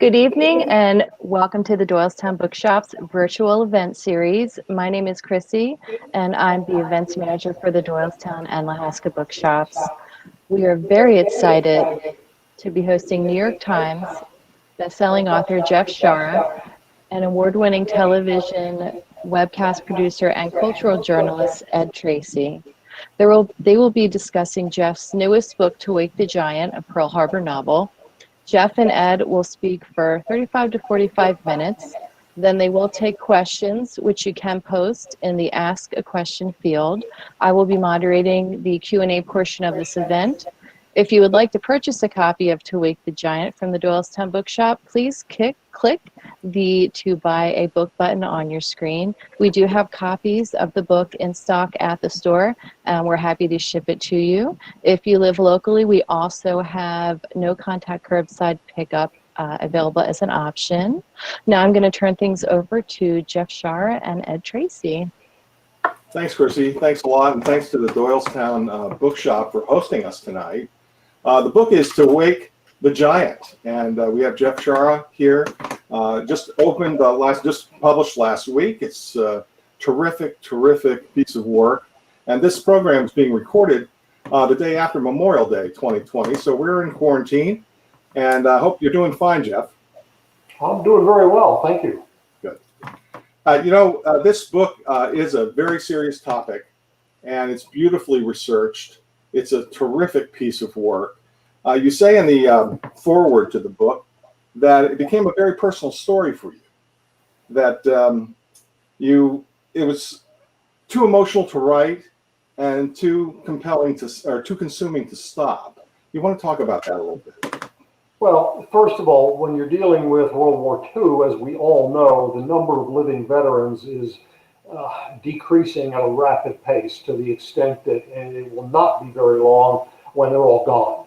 Good evening and welcome to the Doylestown Bookshop's virtual event series. My name is Chrissy and I'm the events manager for the Doylestown and Lahaska Bookshops. We are very excited to be hosting New York Times bestselling author Jeff Shaara and award-winning television webcast producer and cultural journalist Ed Tracy. They will be discussing Jeff's newest book, To Wake the Giant, a Pearl Harbor novel. Jeff and Ed will speak for 35 to 45 minutes. Then they will take questions, which you can post in the Ask a Question field. I will be moderating the Q&A portion of this event. If you would like to purchase a copy of To Wake the Giant from the Doylestown Bookshop, please click the To Buy a Book button on your screen. We do have copies of the book in stock at the store, and we're happy to ship it to you. If you live locally, we also have no contact curbside pickup available as an option. Now I'm going to turn things over to Jeff Shaara and Ed Tracy. Thanks, Chrissy. Thanks a lot, and thanks to the Doylestown Bookshop for hosting us tonight. The book is To Wake the Giant, and we have Jeff Shaara here. Just published last week. It's a terrific piece of work, and this program is being recorded the day after Memorial Day 2020. So we're in quarantine, and I hope you're doing fine, Jeff. I'm doing very well, thank you. Good. This book is a very serious topic, and it's beautifully researched. It's a terrific piece of work. You say in the foreword to the book that it became a very personal story for you, that it was too emotional to write and too compelling too consuming to stop. You want to talk about that a little bit? Well, first of all, when you're dealing with World War II, as we all know, the number of living veterans is decreasing at a rapid pace to the extent that it will not be very long when they're all gone.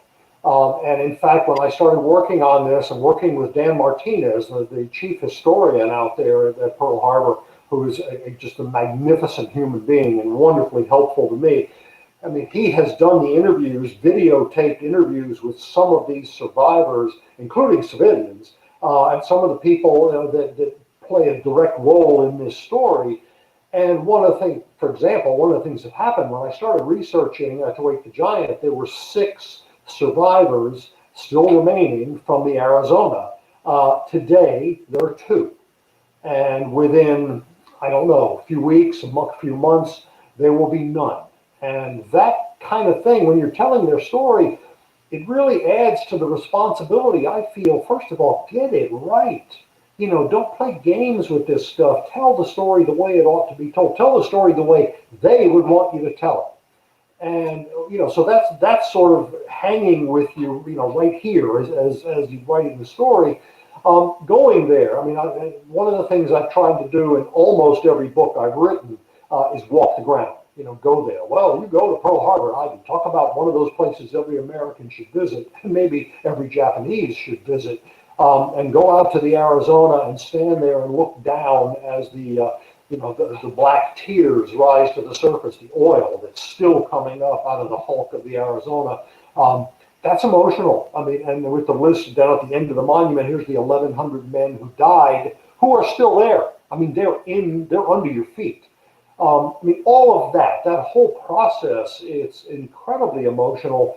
And in fact, when I started working on this and working with Dan Martinez, the chief historian out there at Pearl Harbor, who is just a magnificent human being and wonderfully helpful to me. I mean, he has done the interviews, videotaped interviews with some of these survivors, including civilians, and some of the people that play a direct role in this story. And one of the things, for example, one of the things that happened when I started researching To Wake the Giant, there were 6 survivors still remaining from the Arizona. Today, there are 2. And within, I don't know, a few weeks, a few months, there will be none. And that kind of thing, when you're telling their story, it really adds to the responsibility, I feel. First of all, get it right. Don't play games with this stuff. Tell the story the way it ought to be told. Tell the story the way they would want you to tell it. And, so that's sort of hanging with you, right here as you're writing the story. Going there, I mean, one of the things I've tried to do in almost every book I've written is walk the ground. Go there. Well, you go to Pearl Harbor, I talk about one of those places every American should visit, and maybe every Japanese should visit, and go out to the Arizona and stand there and look down as the black tears rise to the surface, the oil that's still coming up out of the hulk of the Arizona. That's emotional. I mean, and with the list down at the end of the monument, here's the 1,100 men who died, who are still there. I mean, they're under your feet. I mean, all of that whole process, it's incredibly emotional.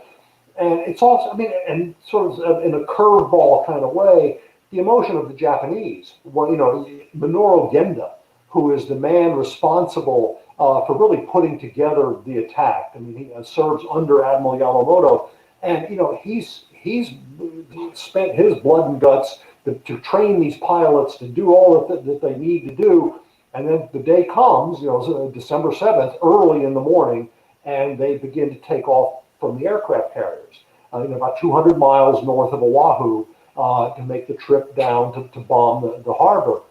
And it's also, I mean, and sort of in a curveball kind of way, the emotion of the Japanese. Well, Minoru Genda, who is the man responsible for really putting together the attack. I mean, he serves under Admiral Yamamoto. And, he's spent his blood and guts to train these pilots to do all that they need to do. And then the day comes, December 7th, early in the morning, and they begin to take off from the aircraft carriers, about 200 miles north of Oahu, to make the trip down to bomb the harbor.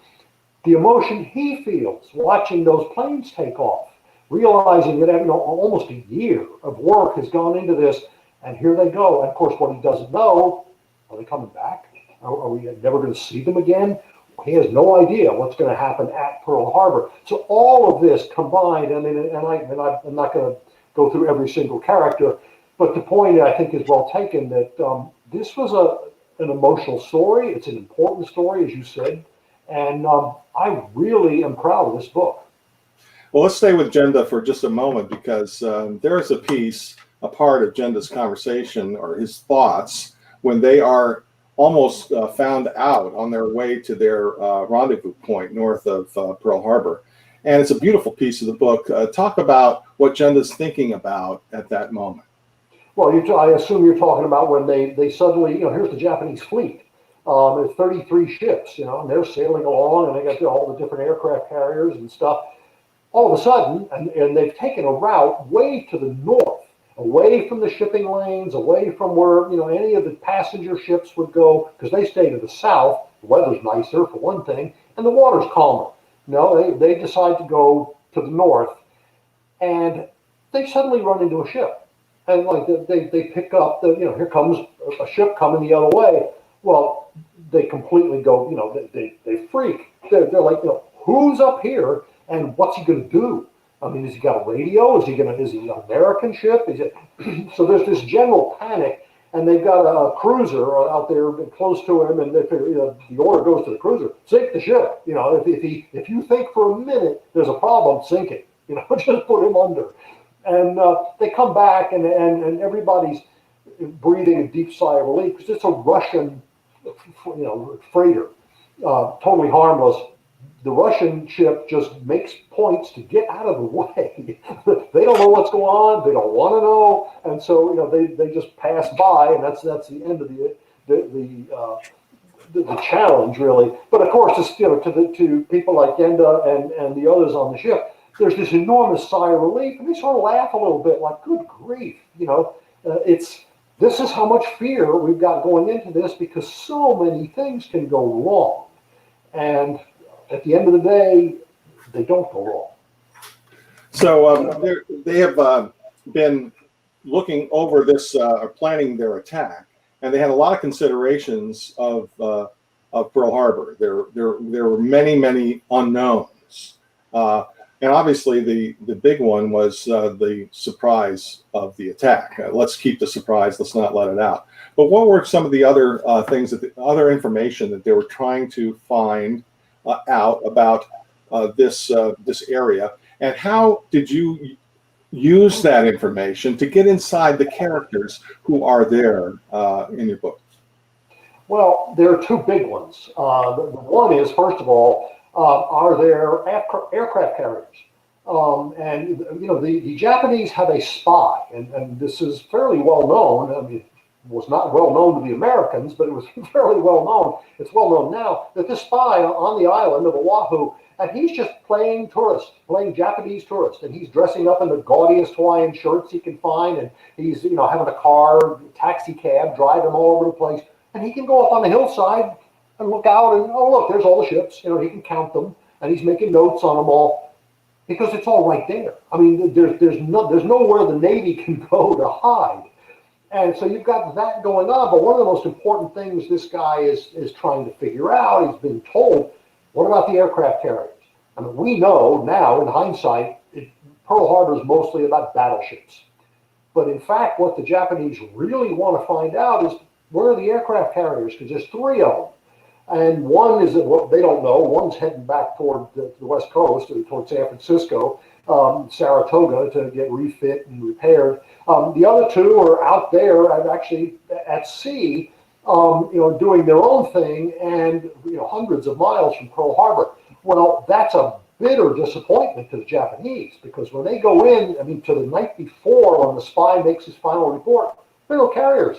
The emotion he feels watching those planes take off, realizing that almost a year of work has gone into this, and here they go. And of course, what he doesn't know, are they coming back? Are we never going to see them again? He has no idea what's going to happen at Pearl Harbor. So all of this combined, I mean, and I'm not going to go through every single character, but the point I think is well taken that this was an emotional story. It's an important story, as you said. And I really am proud of this book. Well, let's stay with Jenda for just a moment because there is a part of Jenda's conversation or his thoughts when they are almost found out on their way to their rendezvous point north of Pearl Harbor. And it's a beautiful piece of the book. Talk about what Jenda's thinking about at that moment. Well, I assume you're talking about when they suddenly, here's the Japanese fleet. There's 33 ships, and they're sailing along, and they got all the different aircraft carriers and stuff. All of a sudden, and they've taken a route way to the north, away from the shipping lanes, away from where any of the passenger ships would go, because they stay to the south. The weather's nicer for one thing, and the water's calmer. They decide to go to the north, and they suddenly run into a ship, and like they pick up here comes a ship coming the other way. Well, they completely go, they freak. They're like, who's up here? And what's he going to do? I mean, has he got a radio? Is he an American ship? So there's this general panic, and they've got a cruiser out there close to him, and they figure, the order goes to the cruiser, sink the ship. If you think for a minute there's a problem, sink it. Just put him under. And they come back, and everybody's breathing a deep sigh of relief because it's a Russian, freighter, totally harmless. The Russian ship just makes points to get out of the way. They don't know what's going on. They don't want to know, and so they just pass by, and that's the end of the challenge, really. But of course, it's, to people like Yenda and the others on the ship, there's this enormous sigh of relief, and they sort of laugh a little bit, like, "Good grief!" This is how much fear we've got going into this because so many things can go wrong, and at the end of the day, they don't go wrong. So they have been looking over this, or planning their attack, and they had a lot of considerations of Pearl Harbor. There were many unknowns, and obviously the big one was the surprise of the attack. Let's keep the surprise. Let's not let it out. But what were some of the other things other information that they were trying to find out about this area, and how did you use that information to get inside the characters who are there in your book? Well, there are two big ones. The one is, first of all, are there aircraft carriers? And the Japanese have a spy, and this is fairly well known. I mean, it was not well known to the Americans, but it was fairly well known. It's well known now that this spy on the island of Oahu, and he's just playing Japanese tourist, and he's dressing up in the gaudiest Hawaiian shirts he can find, and he's having a car, taxi cab, drive him all over the place, and he can go up on the hillside and look out, and look, there's all the ships. He can count them, and he's making notes on them all because it's all right there. I mean, there's nowhere the Navy can go to hide. And so you've got that going on, but one of the most important things this guy is trying to figure out, he's been told, what about the aircraft carriers? I mean, we know now, in hindsight, Pearl Harbor is mostly about battleships. But in fact, what the Japanese really want to find out is, where are the aircraft carriers? Because there's three of them. And one is what they don't know. One's heading back toward the West Coast, toward San Francisco, Saratoga, to get refit and repaired. The other two are out there and actually at sea, doing their own thing, and hundreds of miles from Pearl Harbor. Well, that's a bitter disappointment to the Japanese, because when they go in, to the night before, when the spy makes his final report, there are no carriers.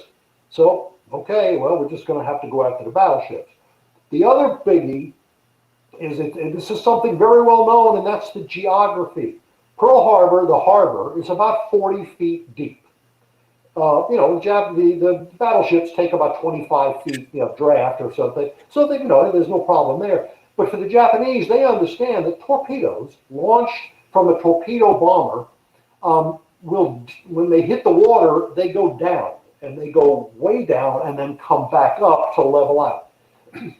So, okay, well, we're just going to have to go after the battleships. The other biggie is, and this is something very well known, and that's the geography. Pearl Harbor, the harbor, is about 40 feet deep. The battleships take about 25 feet, draft or something, so there's no problem there. But for the Japanese, they understand that torpedoes launched from a torpedo bomber when they hit the water, they go down, and they go way down and then come back up to level out.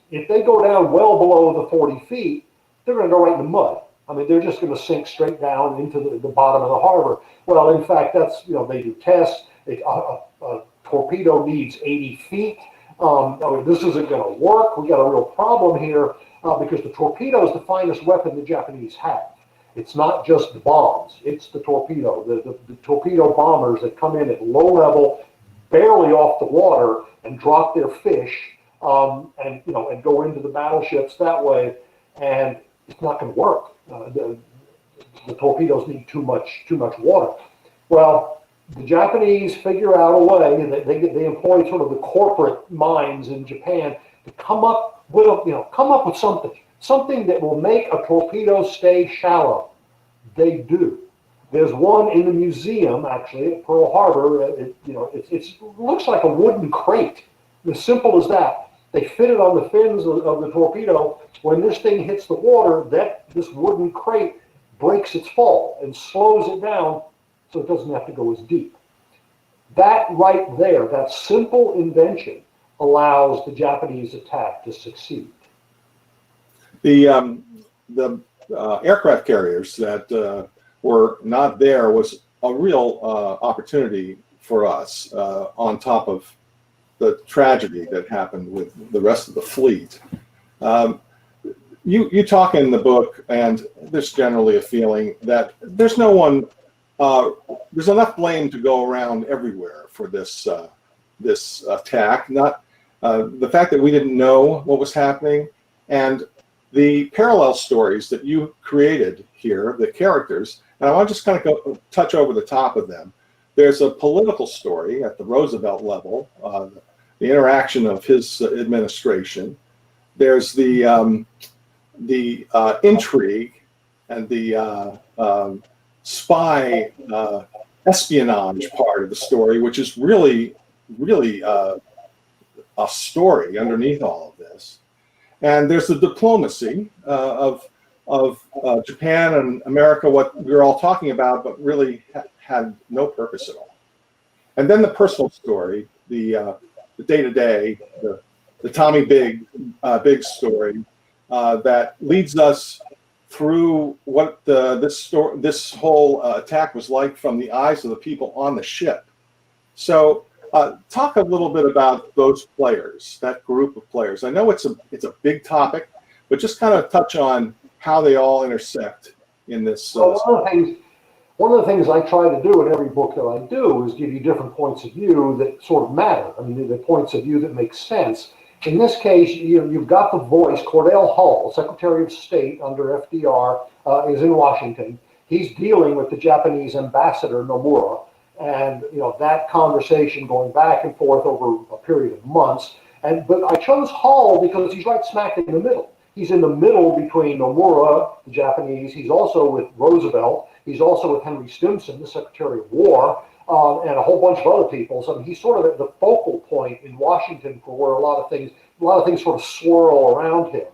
If they go down well below the 40 feet, they're going to go right in the mud. They're just going to sink straight down into the bottom of the harbor. Well, in fact, that's, they do tests. A torpedo needs 80 feet. Oh, this isn't going to work. We got a real problem here because the torpedo is the finest weapon the Japanese have. It's not just the bombs; it's the torpedo. The torpedo bombers that come in at low level, barely off the water, and drop their fish, and go into the battleships that way. And it's not going to work. The torpedoes need too much water. Well, the Japanese figure out a way, and they employ sort of the corporate minds in Japan to come up with something that will make a torpedo stay shallow. They do. There's one in the museum actually at Pearl Harbor. It looks like a wooden crate. As simple as that. They fit it on the fins of the torpedo. When this thing hits the water, this wooden crate breaks its fall and slows it down so it doesn't have to go as deep. That right there, that simple invention, allows the Japanese attack to succeed. The aircraft carriers that were not there was a real opportunity for us on top of the tragedy that happened with the rest of the fleet. You talk in the book, and there's generally a feeling that there's no one, there's enough blame to go around everywhere for this attack. Not the fact that we didn't know what was happening, and the parallel stories that you created here, the characters, and I want to just kind of touch over the top of them. There's a political story at the Roosevelt level, the interaction of his administration. There's the intrigue and the spy espionage part of the story, which is really a story underneath all of this. And there's the diplomacy of Japan and America, what we were all talking about, but really had no purpose at all. And then the personal story, the day-to-day, the Tommy Biggs story that leads us through what this whole attack was like from the eyes of the people on the ship. So talk a little bit about those players, that group of players. I know it's a big topic, but just kind of touch on how they all intersect in this. One of the things I try to do in every book that I do is give you different points of view that sort of matter. I mean, the points of view that make sense. In this case, you've got the voice. Cordell Hull, Secretary of State under FDR, is in Washington. He's dealing with the Japanese ambassador Nomura, and that conversation going back and forth over a period of months. But I chose Hull because he's right smack in the middle. He's in the middle between Nomura, the Japanese. He's also with Roosevelt. He's also with Henry Stimson, the Secretary of War, and a whole bunch of other people. So he's sort of at the focal point in Washington for where a lot of things sort of swirl around him.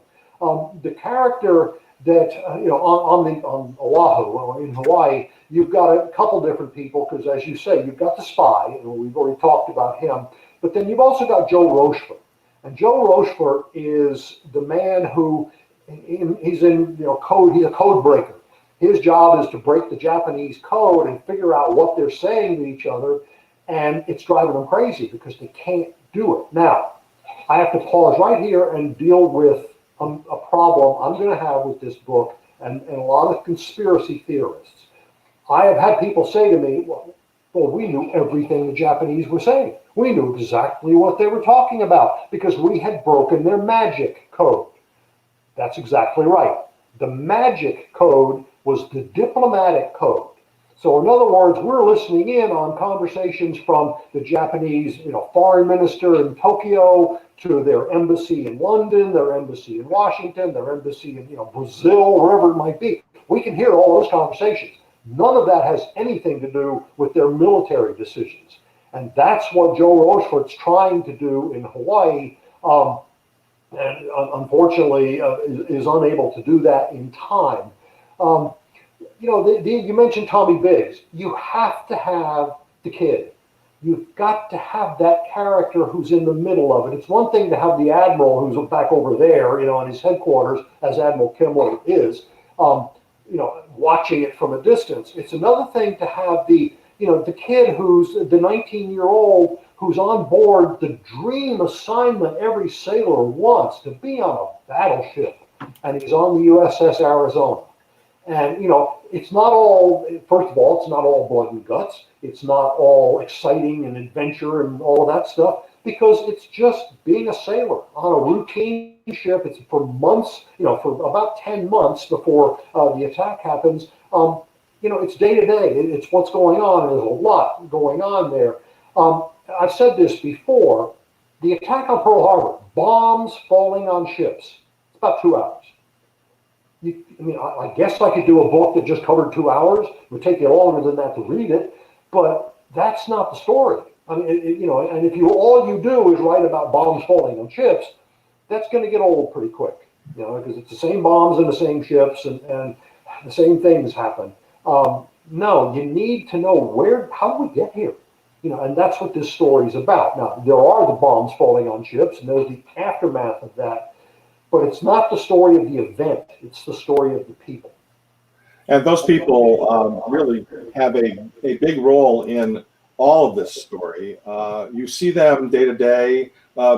The character that on Oahu or in Hawaii, you've got a couple different people because, as you say, you've got the spy, and we've already talked about him. But then you've also got Joe Rochefort, and Joe Rochefort is the man who he's in code. He's a code breaker. His job is to break the Japanese code and figure out what they're saying to each other, and it's driving them crazy because they can't do it. Now, I have to pause right here and deal with a problem I'm going to have with this book and a lot of conspiracy theorists. I have had people say to me, well, we knew everything the Japanese were saying. We knew exactly what they were talking about because we had broken their magic code. That's exactly right. The magic code was the diplomatic code. So in other words, we're listening in on conversations from the Japanese, foreign minister in Tokyo to their embassy in London, their embassy in Washington, their embassy in Brazil, wherever it might be. We can hear all those conversations. None of that has anything to do with their military decisions. And that's what Joe Rochefort's trying to do in Hawaii, and unfortunately is unable to do that in time. You mentioned Tommy Biggs. You have to have the kid. You've got to have that character who's in the middle of it. It's one thing to have the admiral who's back over there, in his headquarters, as Admiral Kimball is, watching it from a distance. It's another thing to have the kid who's the 19-year-old who's on board the dream assignment every sailor wants, to be on a battleship. And he's on the USS Arizona. And, it's not all, first of all, it's not all blood and guts. It's not all exciting and adventure and all of that stuff, because it's just being a sailor on a routine ship. It's for months, for about 10 months before the attack happens. It's day to day. It's what's going on. There's a lot going on there. I've said this before. The attack on Pearl Harbor, bombs falling on ships, it's about 2 hours. I guess I could do a book that just covered 2 hours. It would take you longer than that to read it, but that's not the story. And if all you do is write about bombs falling on ships, that's going to get old pretty quick, because it's the same bombs and the same ships, and the same things happen. No, you need to know how did we get here? And that's what this story is about. Now, there are the bombs falling on ships, and there's the aftermath of that. But it's not the story of the event. It's the story of the people. And those people really have a big role in all of this story. You see them day to day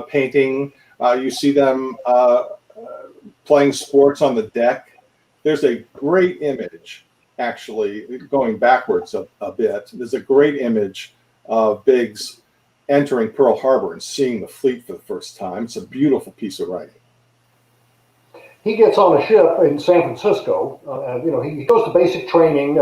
painting. You see them playing sports on the deck. There's a great image, actually, going backwards a bit. There's a great image of Biggs entering Pearl Harbor and seeing the fleet for the first time. It's a beautiful piece of writing. He gets on a ship in San Francisco. He goes to basic training,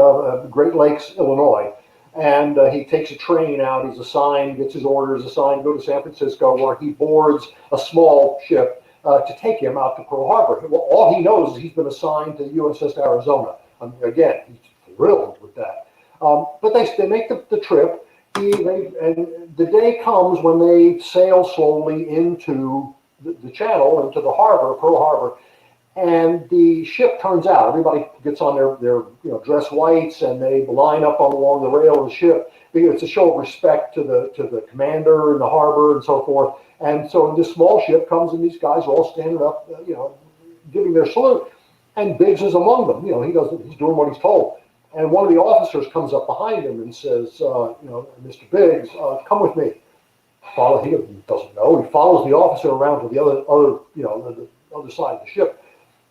Great Lakes, Illinois, and he takes a train out. He's assigned, gets his orders assigned, to go to San Francisco, where he boards a small ship to take him out to Pearl Harbor. Well, all he knows is he's been assigned to USS Arizona. Again, he's thrilled with that. But they make the trip. And the day comes when they sail slowly into the channel, into the harbor, Pearl Harbor. And the ship turns out. Everybody gets on their dress whites, and they line up along the rail of the ship. It's a show of respect to the commander in the harbor and so forth. And so this small ship comes, and these guys are all standing up, giving their salute. And Biggs is among them. He's doing what he's told. And one of the officers comes up behind him and says, Mr. Biggs, come with me. He doesn't know. He follows the officer around to the other side of the ship.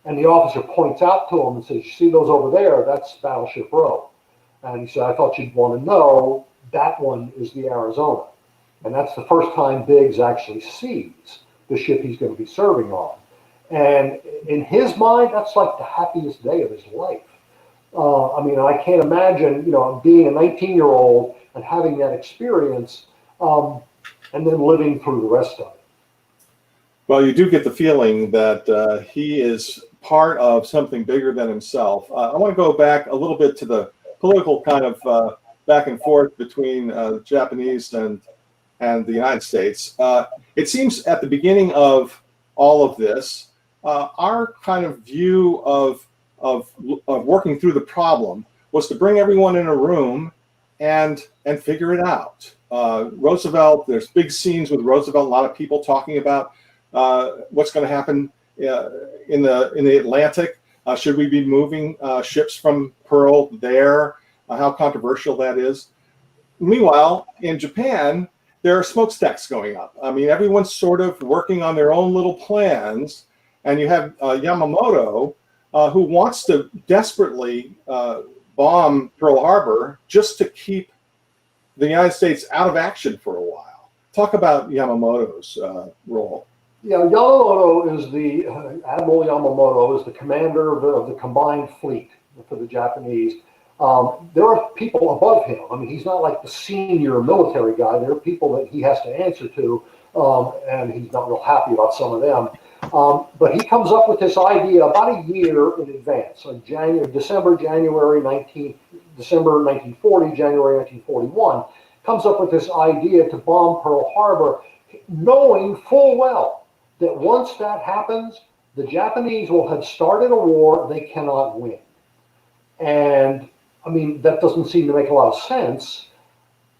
And the officer points out to him and says, "You see those over there? That's Battleship Row." And he said, "I thought you'd want to know that one is the Arizona." And that's the first time Biggs actually sees the ship he's going to be serving on. And in his mind, that's like the happiest day of his life. I can't imagine, being a 19-year-old and having that experience, and then living through the rest of it. Well, you do get the feeling that he is part of something bigger than himself. I want to go back a little bit to the political kind of back and forth between the Japanese and the United States. It seems at the beginning of all of this, our kind of view of working through the problem was to bring everyone in a room and figure it out. Roosevelt, there's big scenes with Roosevelt, a lot of people talking about what's going to happen in the Atlantic. Should we be moving ships from Pearl there? How controversial that is. Meanwhile, in Japan, there are smokestacks going up. Everyone's sort of working on their own little plans, and you have Yamamoto, who wants to desperately bomb Pearl Harbor just to keep the United States out of action for a while. Talk about Yamamoto's role. Yeah, Yamamoto is Admiral Yamamoto is the commander of the combined fleet for the Japanese. There are people above him. He's not like the senior military guy. There are people that he has to answer to, and he's not real happy about some of them. But he comes up with this idea about a year in advance, on December 1940, January 1941, comes up with this idea to bomb Pearl Harbor, knowing full well that once that happens, the Japanese will have started a war they cannot win. And that doesn't seem to make a lot of sense.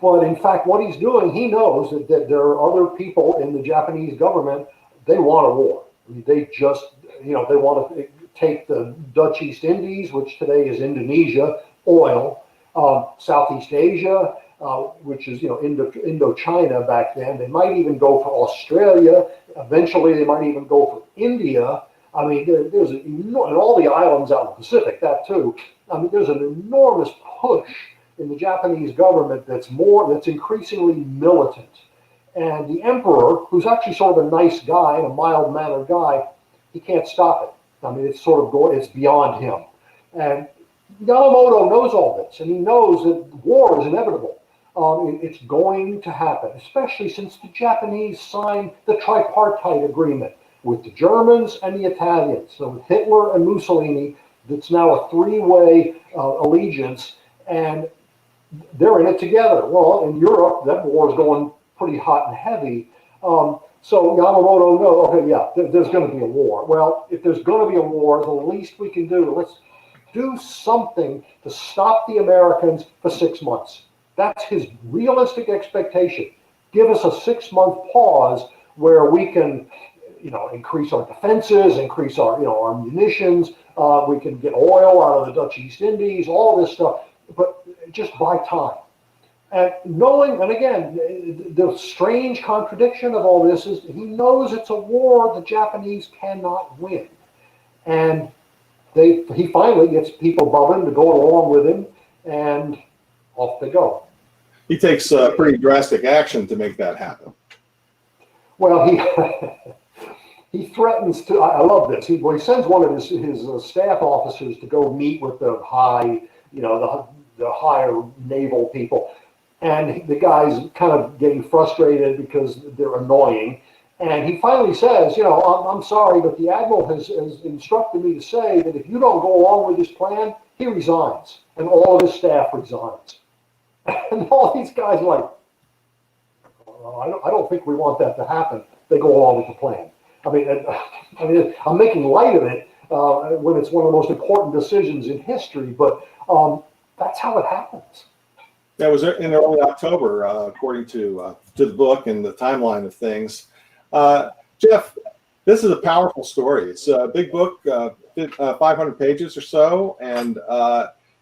But in fact, what he's doing, he knows that there are other people in the Japanese government, they want a war. They just, they want to take the Dutch East Indies, which today is Indonesia, oil, Southeast Asia, which is Indochina back then. They might even go for Australia. Eventually, they might even go for India. I mean, there's and all the islands out in the Pacific, that too. I mean, there's an enormous push in the Japanese government that's increasingly militant. And the emperor, who's actually sort of a nice guy and a mild-mannered guy, he can't stop it. I mean, it's beyond him. And Yamamoto knows all this, and he knows that war is inevitable. It's going to happen, especially since the Japanese signed the tripartite agreement with the Germans and the Italians. So with Hitler and Mussolini, it's now a three-way allegiance, and they're in it together. Well, in Europe, that war is going pretty hot and heavy. So Yamamoto knows, okay, yeah, there's going to be a war. Well, if there's going to be a war, the least we can do, let's do something to stop the Americans for 6 months. That's his realistic expectation. Give us a 6-month pause where we can, increase our defenses, increase our munitions. We can get oil out of the Dutch East Indies, all this stuff, but just buy time. And knowing, and again, the strange contradiction of all this is he knows it's a war the Japanese cannot win. And he finally gets people bubbling to go along with him, and off they go. He takes pretty drastic action to make that happen. Well, he threatens to. I love this. He sends one of his staff officers to go meet with the the higher naval people, and the guy's kind of getting frustrated because they're annoying. And he finally says, I'm sorry, but the admiral has instructed me to say that if you don't go along with this plan, he resigns, and all of his staff resigns. And all these guys are like, I don't think we want that to happen. They go along with the plan. I mean, I'm making light of it when it's one of the most important decisions in history, but that's how it happens. That was in early October, according to the book and the timeline of things. Jeff, this is a powerful story. It's a big book, 500 pages or so, and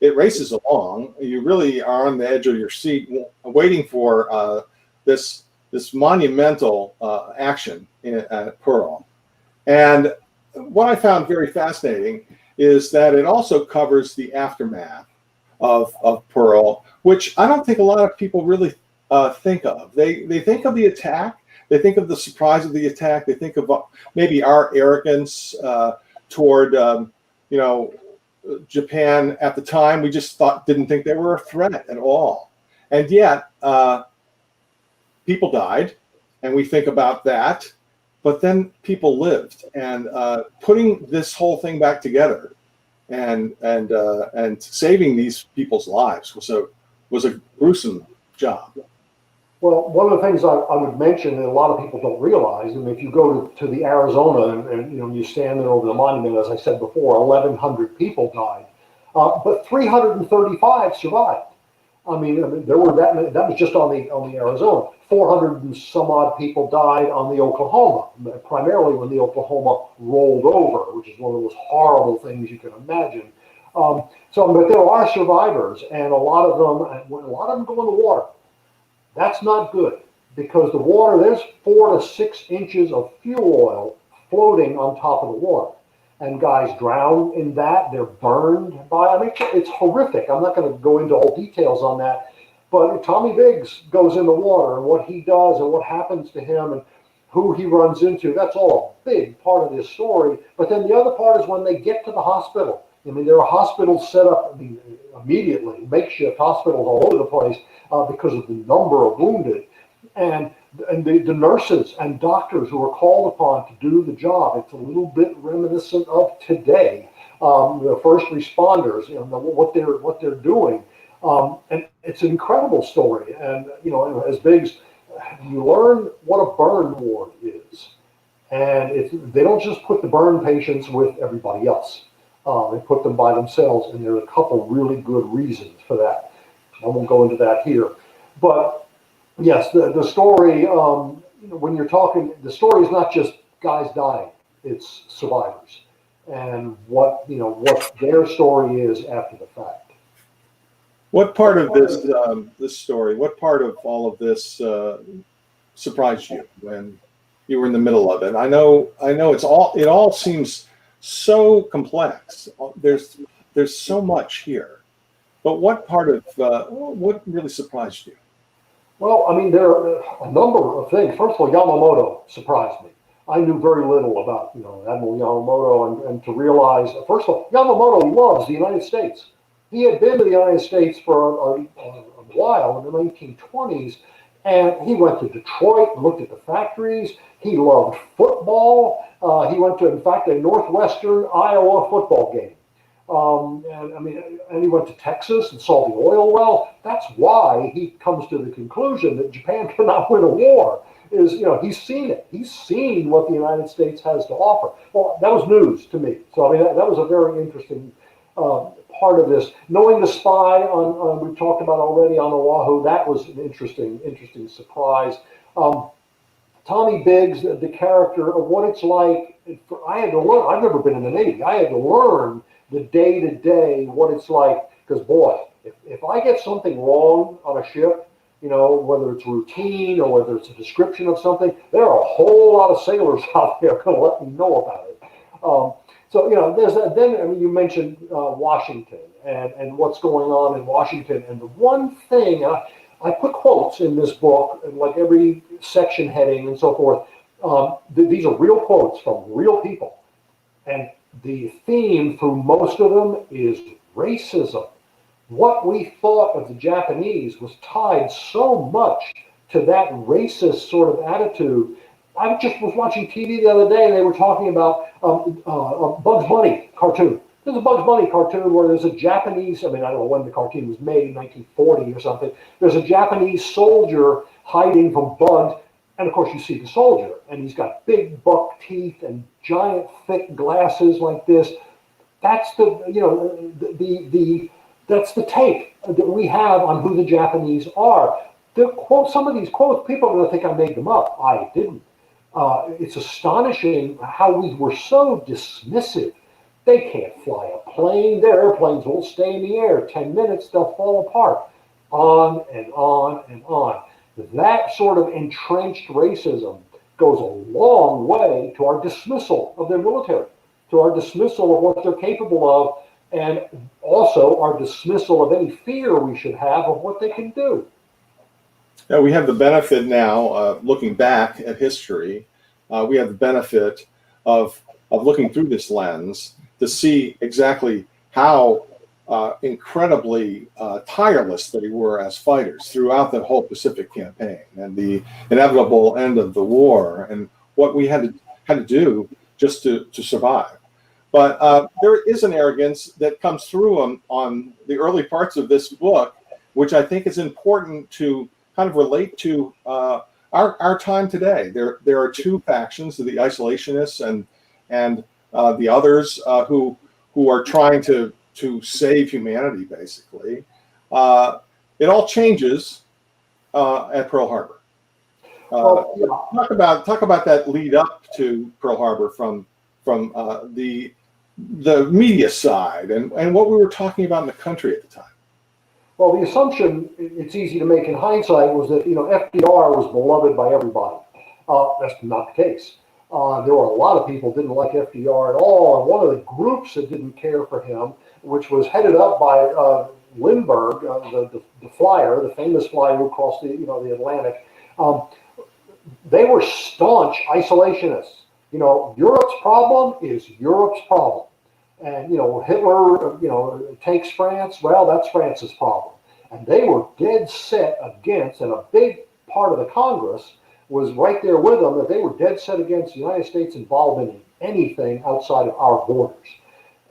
it races along. You really are on the edge of your seat, waiting for this monumental action at Pearl. And what I found very fascinating is that it also covers the aftermath of Pearl, which I don't think a lot of people really think of. They think of the attack. They think of the surprise of the attack. They think of maybe our arrogance toward, Japan at the time. We just didn't think they were a threat at all. And yet, people died, and we think about that. But then people lived, and putting this whole thing back together, and saving these people's lives was a gruesome job. Well, one of the things I would mention that a lot of people don't realize, and if you go to the Arizona and you stand there over the monument, as I said before, 1,100 people died, but 335 survived. I mean, there were that was just on the Arizona. 400 and some odd people died on the Oklahoma, primarily when the Oklahoma rolled over, which is one of those horrible things you can imagine. But there are survivors, and a lot of them go in the water. That's not good, because the water, there's 4 to 6 inches of fuel oil floating on top of the water. And guys drown in that, they're burned by, it's horrific. I'm not going to go into all details on that, but Tommy Biggs goes in the water, and what he does and what happens to him and who he runs into, that's all a big part of this story. But then the other part is when they get to the hospital. I mean, there are hospitals set up immediately, makeshift hospitals all over the place because of the number of wounded. And the nurses and doctors who are called upon to do the job, it's a little bit reminiscent of today. The first responders, what they're doing, and it's an incredible story. And as Biggs, you learn what a burn ward is, and they don't just put the burn patients with everybody else. They put them by themselves, and there are a couple really good reasons for that. I won't go into that here, but yes, the story. When you're talking, the story is not just guys dying; it's survivors, and what their story is after the fact. What part of this story, what part of all of this surprised you when you were in the middle of it? I know it all seems so complex. There's so much here. But what part of what really surprised you? Well, I mean, there are a number of things. First of all, Yamamoto surprised me. I knew very little about, Admiral Yamamoto, and to realize, first of all, Yamamoto loves the United States. He had been to the United States for a while in the 1920s, and he went to Detroit and looked at the factories. He loved football. He went to, in fact, a Northwestern Iowa football game. And he went to Texas and saw the oil well. That's why he comes to the conclusion that Japan cannot win a war. He's seen it. He's seen what the United States has to offer. Well, that was news to me. So I mean, that was a very interesting part of this. Knowing the spy we talked about already on Oahu, that was an interesting surprise. Tommy Biggs, the character of what it's like. I had to learn. I've never been in the Navy. I had to learn the day-to-day, what it's like. Because, boy, if I get something wrong on a ship, whether it's routine or whether it's a description of something, there are a whole lot of sailors out there going to let me know about it. There's that. Then, I mean, you mentioned Washington and what's going on in Washington. And the one thing, I put quotes in this book, like every section heading and so forth. These are real quotes from real people. And the theme through most of them is racism. What we thought of the Japanese was tied so much to that racist sort of attitude. I just was watching TV the other day and they were talking about a Bugs Bunny cartoon. There's a Bugs Bunny cartoon where there's a Japanese, I don't know when the cartoon was made, 1940 or something. There's a Japanese soldier hiding from Bugs. And of course, you see the soldier, and he's got big buck teeth and giant thick glasses like this. That's that's the take that we have on who the Japanese are. Some of these quotes, people are going to think I made them up. I didn't. It's astonishing how we were so dismissive. They can't fly a plane. Their airplanes won't stay in the air. 10 minutes, they'll fall apart. On and on and on. That sort of entrenched racism goes a long way to our dismissal of their military, to our dismissal of what they're capable of, and also our dismissal of any fear we should have of what they can do. Yeah, we have the benefit now, looking back at history, we have the benefit of looking through this lens to see exactly how incredibly tireless they were as fighters throughout the whole Pacific campaign and the inevitable end of the war and what we had to do just to survive. But there is an arrogance that comes through on the early parts of this book, which I think is important to kind of relate to our time today. There are two factions, the isolationists and the others who are trying to save humanity, basically. It all changes at Pearl Harbor. Talk about that lead up to Pearl Harbor from the media side and what we were talking about in the country at the time. Well, the assumption, it's easy to make in hindsight, was that FDR was beloved by everybody. That's not the case. There were a lot of people who didn't like FDR at all, and one of the groups that didn't care for him, which was headed up by Lindbergh, the flyer, the famous flyer who crossed the Atlantic. They were staunch isolationists. Europe's problem is Europe's problem. And, Hitler, takes France. Well, that's France's problem. And they were dead set against, and a big part of the Congress was right there with them, that they were dead set against the United States involvement in anything outside of our borders.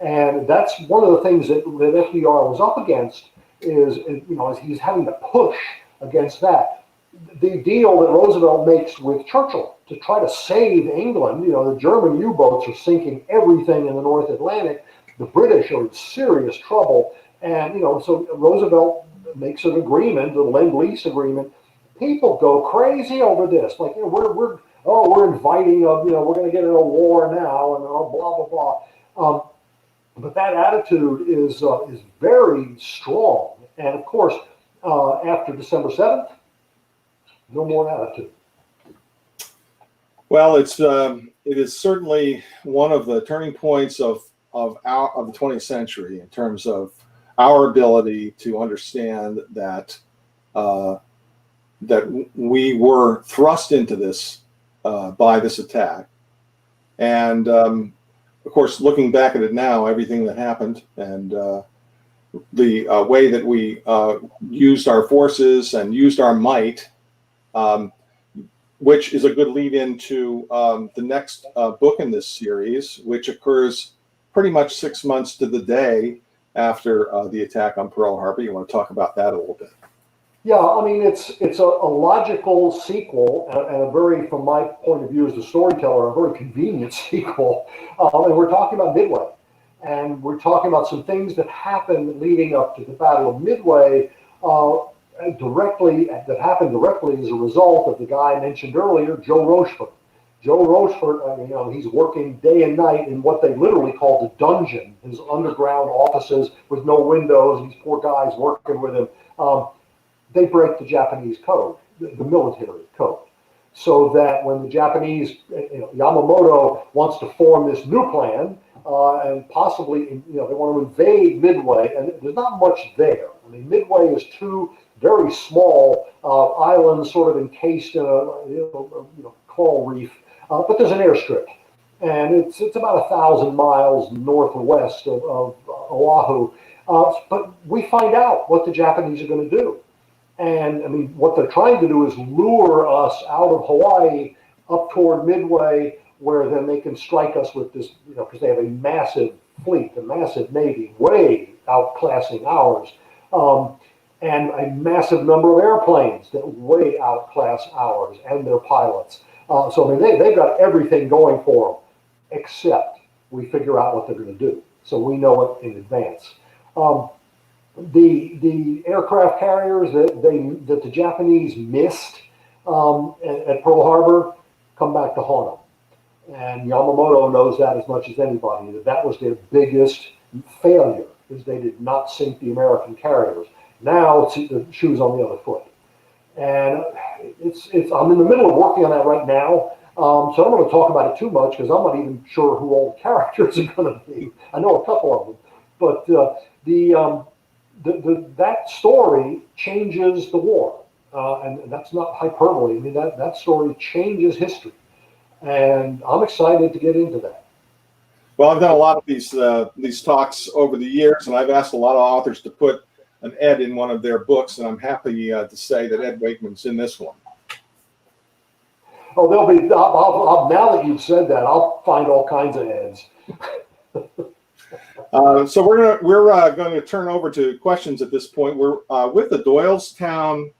And that's one of the things that FDR was up against is he's having to push against that. The deal that Roosevelt makes with Churchill to try to save England, the German U-boats are sinking everything in the North Atlantic. The British are in serious trouble. And, so Roosevelt makes an agreement, the Lend-Lease agreement. People go crazy over this. Like, we're inviting, we're going to get in a war now and blah, blah, blah. But that attitude is very strong. And of course, after December 7th, no more attitude. Well, it is certainly one of the turning points of the 20th century in terms of our ability to understand that that we were thrust into this by this attack, and of course, looking back at it now, everything that happened and the way that we used our forces and used our might. Which is a good lead into the next book in this series, which occurs pretty much 6 months to the day after the attack on Pearl Harbor. You want to talk about that a little bit? Yeah, I mean, it's a logical sequel and a very, from my point of view as a storyteller, a very convenient sequel. And we're talking about Midway. And we're talking about some things that happened leading up to the Battle of Midway that happened directly as a result of the guy I mentioned earlier, Joe Rochefort. Joe Rochefort, he's working day and night in what they literally call the dungeon, his underground offices with no windows. These poor guys working with him. They break the Japanese code, the military code, so that when the Japanese, Yamamoto wants to form this new plan, and possibly, they want to invade Midway, and there's not much there. I mean, Midway is two very small islands, sort of encased in a coral reef, but there's an airstrip, and it's about 1,000 miles northwest of Oahu. But we find out what the Japanese are going to do. And I mean, what they're trying to do is lure us out of Hawaii up toward Midway, where then they can strike us with this, because they have a massive fleet, a massive navy, way outclassing ours, and a massive number of airplanes that way outclass ours and their pilots. So I mean, they've got everything going for them, except we figure out what they're going to do, so we know it in advance. The aircraft carriers that the Japanese missed at Pearl Harbor come back to haunt them, and Yamamoto knows that as much as anybody. That was their biggest failure, is they did not sink the American carriers. Now it's the shoes on the other foot, and I'm in the middle of working on that right now. So I don't want to talk about it too much because I'm not even sure who all the characters are going to be. I know a couple of them, but that story changes the war, and that's not hyperbole. I mean, that story changes history, and I'm excited to get into that. Well, I've done a lot of these talks over the years, and I've asked a lot of authors to put an Ed in one of their books, and I'm happy to say that Ed Wakeman's in this one. Oh, there'll be. Now that you've said that, I'll find all kinds of Eds. So we're going to turn over to questions at this point. We're with the Doylestown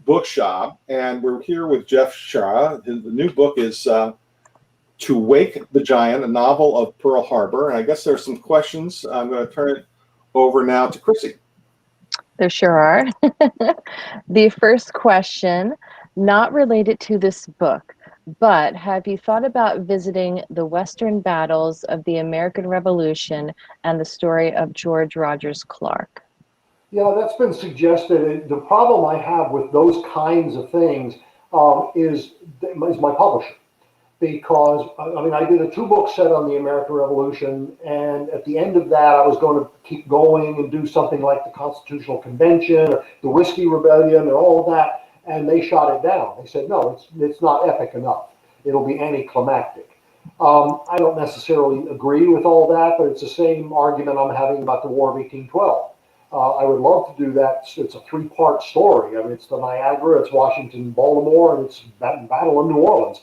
Bookshop, and we're here with Jeff Shaara. The new book is To Wake the Giant, a novel of Pearl Harbor. And I guess there's some questions. I'm going to turn it over now to Chrissy. There sure are. The first question, not related to this book, but have you thought about visiting the Western battles of the American Revolution and the story of George Rogers Clark? Yeah, that's been suggested. The problem I have with those kinds of things is my publisher. Because, I mean, I did a 2-book set on the American Revolution, and at the end of that, I was going to keep going and do something like the Constitutional Convention or the Whiskey Rebellion and all of that, and they shot it down. They said, no, it's not epic enough. It'll be anticlimactic. I don't necessarily agree with all that, but it's the same argument I'm having about the War of 1812. I would love to do that. It's a 3-part story. I mean, it's the Niagara, it's Washington, Baltimore, and it's Battle of New Orleans.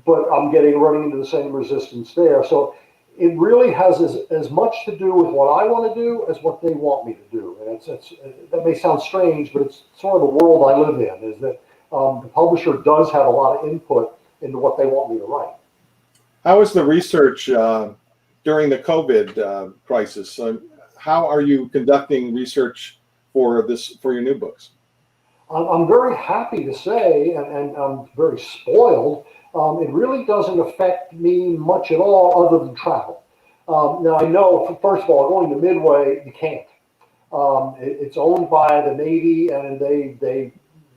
But I'm running into the same resistance there. So it really has as much to do with what I want to do as what they want me to do. And that may sound strange, but it's sort of the world I live in, is that the publisher does have a lot of input into what they want me to write. How was the research during the COVID crisis? How are you conducting research for your new books? I'm very happy to say, and I'm very spoiled, it really doesn't affect me much at all other than travel. Now I know, first of all, going to Midway, you can't. It's owned by the Navy, and they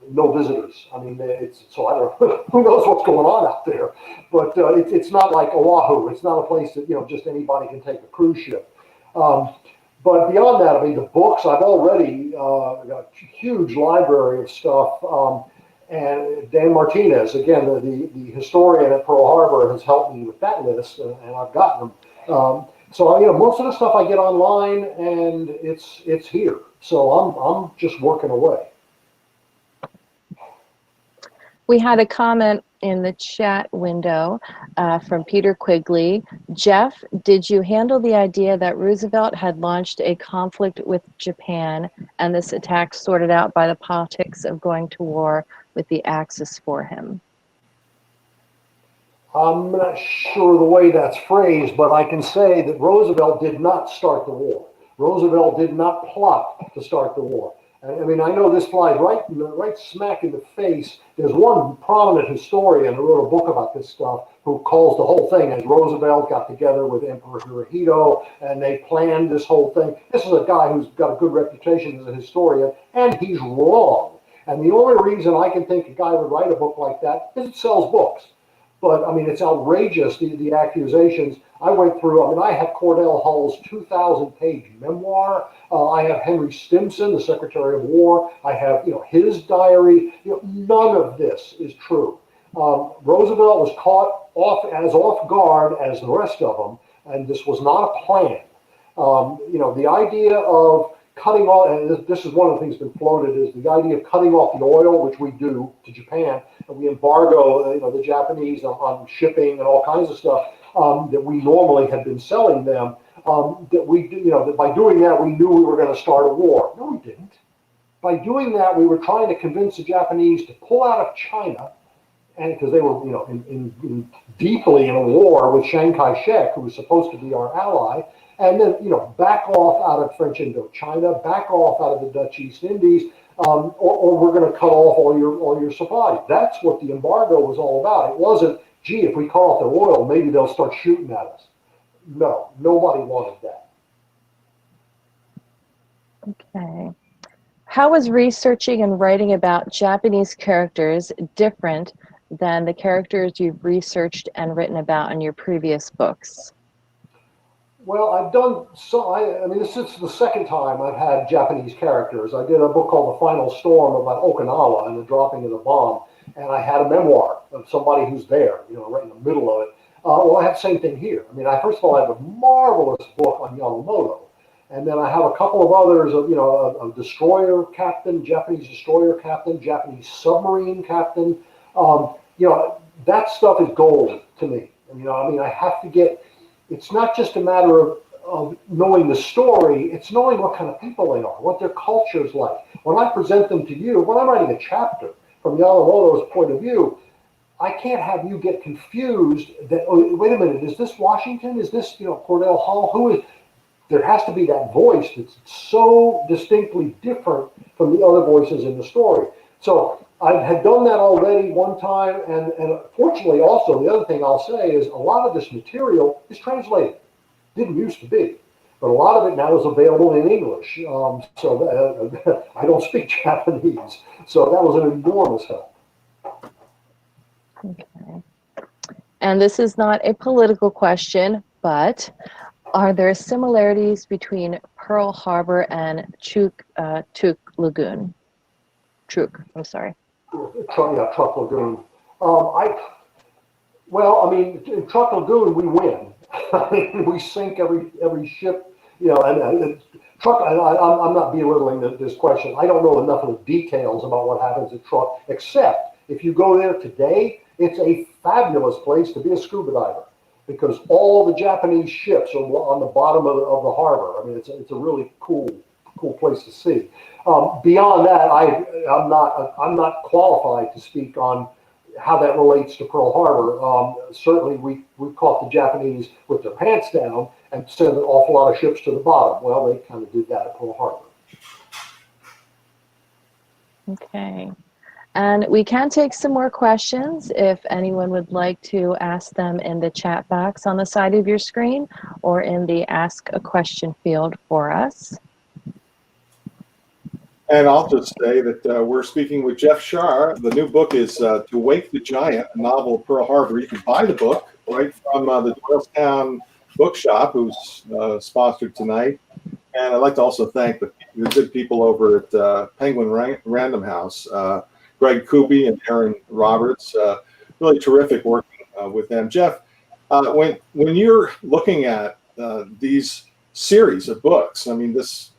no visitors. I mean, it's so I don't know who knows what's going on out there, but it's not like Oahu. It's not a place that just anybody can take a cruise ship. Um, but beyond that, I mean, the books I've already got a huge library of stuff. And Dan Martinez, again, the historian at Pearl Harbor, has helped me with that list, and I've gotten them. So most of the stuff I get online, and it's here. So I'm just working away. We had a comment in the chat window from Peter Quigley. Jeff, did you handle the idea that Roosevelt had launched a conflict with Japan and this attack sorted out by the politics of going to war with the Axis for him? I'm not sure the way that's phrased, but I can say that Roosevelt did not start the war. Roosevelt did not plot to start the war. I mean, I know this flies right smack in the face. There's one prominent historian who wrote a book about this stuff who calls the whole thing as Roosevelt got together with Emperor Hirohito and they planned this whole thing. This is a guy who's got a good reputation as a historian, and he's wrong. And the only reason I can think a guy would write a book like that is it sells books. But I mean, it's outrageous, the accusations. I went through, I mean, I have Cordell Hull's 2,000-page memoir. I have Henry Stimson, the Secretary of War. I have, his diary. None of this is true. Roosevelt was caught off guard as the rest of them, and this was not a plan. The idea of cutting off, and this is one of the things that's been floated, is the idea of cutting off the oil, which we do to Japan, and we embargo, the Japanese on shipping and all kinds of stuff that we normally had been selling them. That we, that by doing that, we knew we were going to start a war. No, we didn't. By doing that, we were trying to convince the Japanese to pull out of China, and because they were, deeply in a war with Chiang Kai-shek, who was supposed to be our ally. And then, back off out of French Indochina, back off out of the Dutch East Indies, or we're going to cut off all your supplies. That's what the embargo was all about. It wasn't, gee, if we cut off their oil, maybe they'll start shooting at us. No, nobody wanted that. Okay. How is researching and writing about Japanese characters different than the characters you've researched and written about in your previous books? Well, I've done so. I mean, this is the second time I've had Japanese characters. I did a book called The Final Storm about Okinawa and the dropping of the bomb, and I had a memoir of somebody who's there, right in the middle of it. Well, I have the same thing here. I mean, first of all, I have a marvelous book on Yamamoto, and then I have a couple of others of, a destroyer captain, Japanese destroyer captain, Japanese submarine captain. That stuff is gold to me. And, I have to get. It's not just a matter of knowing the story, it's knowing what kind of people they are, what their culture is like. When I present them to you, when I'm writing a chapter from Yamamoto's point of view, I can't have you get confused that, oh, wait a minute, is this Washington? Is this, Cordell Hull? Who is? There has to be that voice that's so distinctly different from the other voices in the story. So I had done that already one time, and fortunately also, the other thing I'll say is a lot of this material is translated. Didn't used to be, but a lot of it now is available in English. So I don't speak Japanese, so that was an enormous help. Okay. And this is not a political question, but are there similarities between Pearl Harbor and Truk Lagoon? Truk, I'm sorry. Truk Lagoon. In Truk Lagoon, we win. I mean, we sink every ship, and Truk. I'm not belittling this question. I don't know enough of the details about what happens at Truk, except if you go there today, it's a fabulous place to be a scuba diver because all the Japanese ships are on the bottom of the harbor. I mean, it's a really cool place to see. Beyond that, I'm not qualified to speak on how that relates to Pearl Harbor. Certainly, we caught the Japanese with their pants down and sent an awful lot of ships to the bottom. Well, they kind of did that at Pearl Harbor. Okay. And we can take some more questions if anyone would like to ask them in the chat box on the side of your screen or in the Ask a Question field for us. And I'll just say that we're speaking with Jeff Shaara. The new book is To Wake the Giant, a novel of Pearl Harbor. You can buy the book right from the Doylestown Bookshop, who's sponsored tonight. And I'd like to also thank the good people over at Penguin Random House, Greg Kuby and Aaron Roberts. Really terrific working with them. Jeff, when you're looking at these series of books, I mean, this